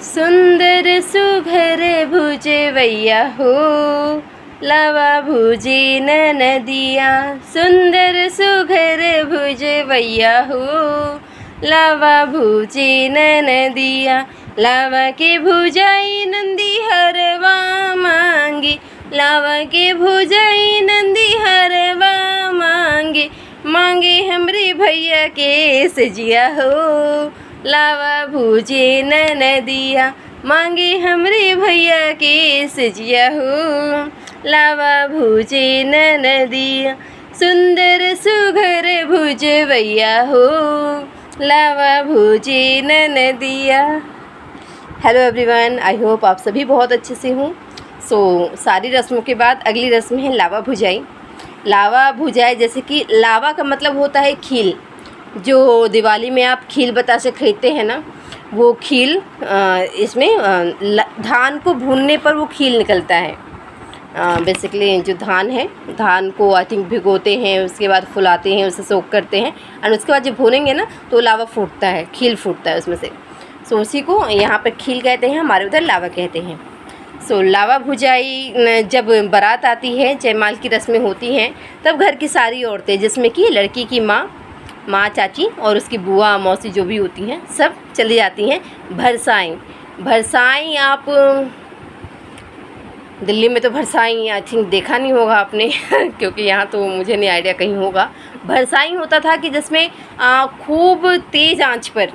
सुंदर सुघर भुजवैया हो, लावा भुजे नदिया। सुंदर सुघर भुजवैया हो, लावा भुजे नदिया। लावा के भुजाई नंदी हरवा मांगे, लावा के भुजाई नंदी हरवा मांगे। मांगे हमरे भैया के सजिया हो, लावा भुजे नदिया। मांगे हमरे भैया के सजिया हो, लावा भुजे नदिया। सुंदर सुघर भुजवैया हो, लावा भुजे नदिया। हेलो एवरीवन, आई होप आप सभी बहुत अच्छे से हों। सारी रस्मों के बाद अगली रस्म है लावा भुजाई। लावा भुजाई जैसे कि लावा का मतलब होता है खील। जो दिवाली में आप खील बतासे खरीदते हैं ना, वो खील इसमें धान को भूनने पर वो खील निकलता है। बेसिकली जो धान है, धान को आई थिंक भिगोते हैं, उसके बाद फुलाते हैं, उसे सोख करते हैं और उसके बाद जब भूनेंगे ना तो लावा फूटता है, खील फूटता है उसमें से। उसी को यहाँ पर खील कहते हैं, हमारे उधर लावा कहते हैं। लावा भुजाई जब बारात आती है, जयमाल की रस्में होती हैं, तब घर की सारी औरतें जिसमें कि लड़की की माँ चाची और उसकी बुआ मौसी जो भी होती हैं, सब चली जाती हैं भरसाई। आप दिल्ली में तो भरसाई आई थिंक देखा नहीं होगा आपने क्योंकि यहाँ तो मुझे नहीं आइडिया कहीं होगा। भरसाई होता था कि जिसमें खूब तेज़ आंच पर,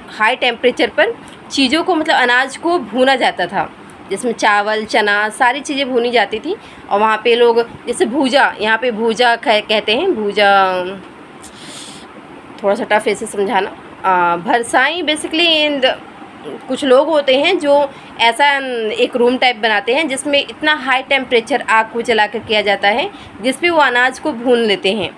हाई टेम्परेचर पर चीज़ों को, मतलब अनाज को भूना जाता था, जिसमें चावल चना सारी चीज़ें भूनी जाती थी। और वहाँ पे लोग जैसे भूजा, यहाँ पे भूजा कहते हैं, भूजा थोड़ा सा टफ ऐसे समझाना। भरसाई बेसिकली कुछ लोग होते हैं जो ऐसा एक रूम टाइप बनाते हैं जिसमें इतना हाई टेम्परेचर आग को जला कर किया जाता है, जिसपे वो अनाज को भून लेते हैं।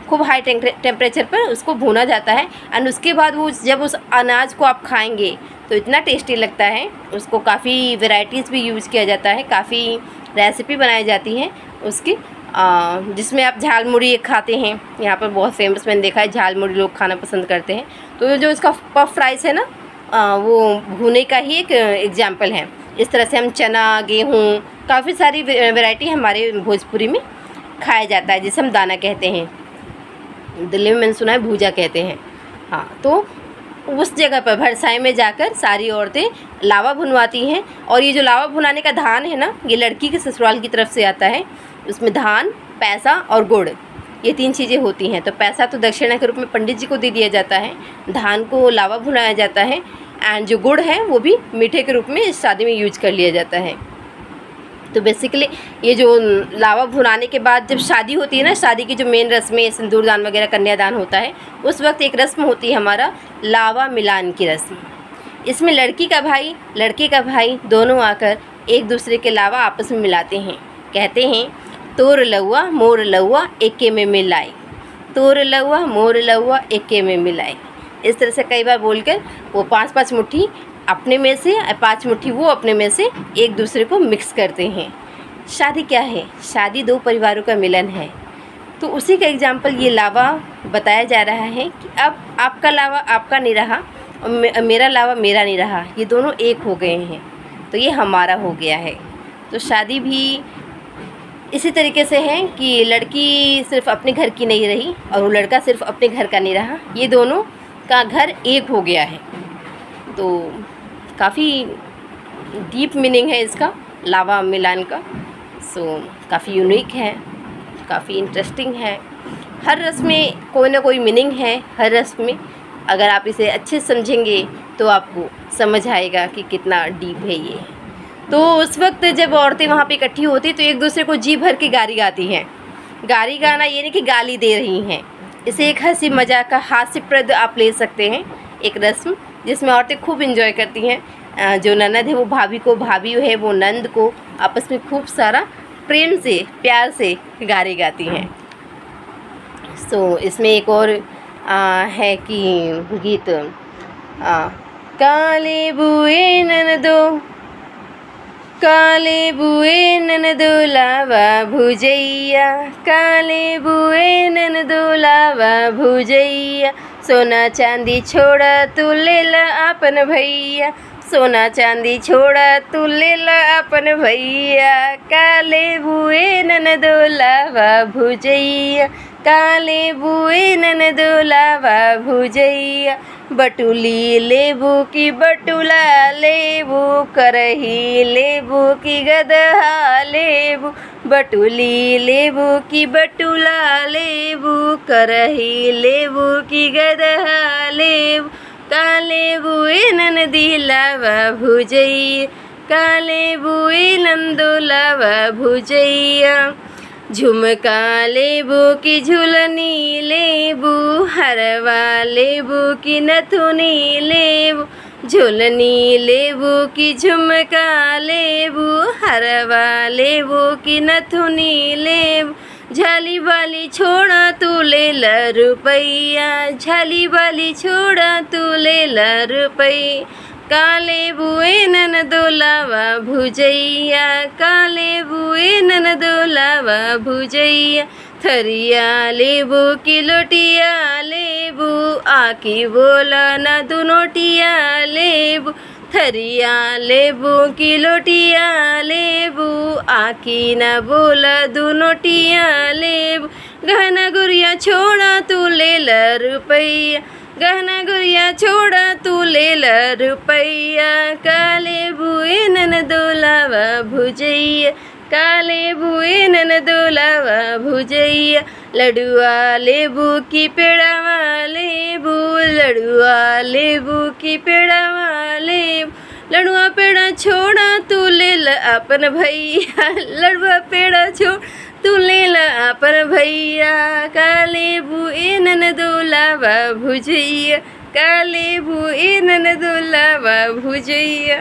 खूब हाई टेम्परेचर पर उसको भूना जाता है एंड उसके बाद वो जब उस अनाज को आप खाएंगे तो इतना टेस्टी लगता है। उसको काफ़ी वैरायटीज़ भी यूज़ किया जाता है, काफ़ी रेसिपी बनाई जाती हैं उसकी, जिसमें आप झाल मुड़ी खाते हैं। यहाँ पर बहुत फेमस मैंने देखा है, झाल मुड़ी लोग खाना पसंद करते हैं। तो जो इसका पफ राइस है ना, वो भुने का ही एक एग्जाम्पल है। इस तरह से हम चना, गेहूँ, काफ़ी सारी वैरायटी हमारे भोजपुरी में खाया जाता है, जिसे हम दाना कहते हैं। दिल्ली में मैंने सुना है भूजा कहते हैं। हाँ, तो उस जगह पर भरसाई में जाकर सारी औरतें लावा भुनवाती हैं। और ये जो लावा भुनाने का धान है ना, ये लड़की के ससुराल की तरफ से आता है। उसमें धान, पैसा और गुड़, ये 3 चीज़ें होती हैं। तो पैसा तो दक्षिणा के रूप में पंडित जी को दे दिया जाता है, धान को लावा भुनाया जाता है एंड जो गुड़ है वो भी मीठे के रूप में इस शादी में यूज कर लिया जाता है। तो बेसिकली ये जो लावा भुनाने के बाद जब शादी होती है ना, शादी की जो मेन रस्में, सिंदूरदान वगैरह, कन्यादान होता है, उस वक्त एक रस्म होती है हमारा लावा मिलान की रस्म। इसमें लड़की का भाई, लड़के का भाई दोनों आकर एक दूसरे के लावा आपस में मिलाते हैं। कहते हैं, तोर लौआ मोर लौआ एके में मिलाए, तोर लौआ मोर लौआ एके में मिलाए। इस तरह से कई बार बोलकर वो 5-5 मुट्ठी अपने में से, 5 मुट्ठी वो अपने में से एक दूसरे को मिक्स करते हैं। शादी क्या है? शादी 2 परिवारों का मिलन है। तो उसी का एग्जाम्पल ये लावा बताया जा रहा है कि अब आपका लावा आपका नहीं रहा और मेरा लावा मेरा नहीं रहा, ये दोनों एक हो गए हैं, तो ये हमारा हो गया है। तो शादी भी इसी तरीके से है कि लड़की सिर्फ अपने घर की नहीं रही और वो लड़का सिर्फ अपने घर का नहीं रहा, ये दोनों का घर एक हो गया है। तो काफ़ी डीप मीनिंग है इसका, लावा मिलान का। काफ़ी यूनिक है, काफ़ी इंटरेस्टिंग है। हर रस्म में कोई ना कोई मीनिंग है, हर रस्म में अगर आप इसे अच्छे समझेंगे तो आपको समझ आएगा कि कितना डीप है ये। तो उस वक्त जब औरतें वहाँ पे इकट्ठी होती तो एक दूसरे को जी भर के गाली गाती हैं। गाली गाना ये नहीं कि गाली दे रही हैं, इसे एक हंसी मजाक का हास्यप्रद आप ले सकते हैं, एक रस्म जिसमें औरतें खूब एंजॉय करती हैं। जो ननद है वो भाभी को, भाभी है वो नंद को आपस में खूब सारा प्रेम से, प्यार से गाली गाती हैं। इसमें एक और है कि गीत, काले बुए ननदो, काले बुए ननदो लावा भुजैया, काले बुए ननदो लावा भुजैया। सोना चांदी छोड़ा तू ले ला अपन भैया, सोना चांदी छोड़ा तू ले ला अपन भैया, काले बुए ननदो लावा भुजैया, काले बुए ननदो लावा भुजैया। बटुली लेबू की बटुला लेबू, करही लेबू की गदहा लेबू, बटुली लेबू की बटुला लेबू, करही लेबू की गदहा लेबू। काले बुए ननदी लावा भुजैया, काले बुए नंदो लावा भुजैया। झुमका लेबू की झुलनी लेबू, हरवा लेबू की नथुनी लेबू, झुलनी लेबू की झुमका लेबू, हरवा लेबू की नथुनी लेबू। झाली वाली छोड़ा तू ले ला रुपैया, झाली वाली छोड़ा तू ले ला रुपैया। काले बुए ननदो लावा भुजैया, काले बुए ननदो लावा भुजैया। थरिया लेबू की लोटिया लेबू, आकी बोला ना दुनोटिया लेबू, थरिया लेबू की लोटिया लेबू, आकी न बोला दुनोटिया लेबू। गहना गुड़िया छोड़ा तू ले ला रुपैया, गहना गुड़िया छोड़ा तू ले ला रुपैया। काले बुए ननदो लावा भुजैया, काले बुए ननदो लावा भुजैया। लडुआ लेबू की पेड़ावा लेबू, लडुआ लेबू की पेड़ावा लेबू, लडुआ पेड़ा छोड़ा तू ले ला अपन भैया, लडुआ पेड़ा छोड़ तू ले ला अपन भैया। काले बुए ननदो लावा भुजैया, काले बुए ननदो लावा भुजैया।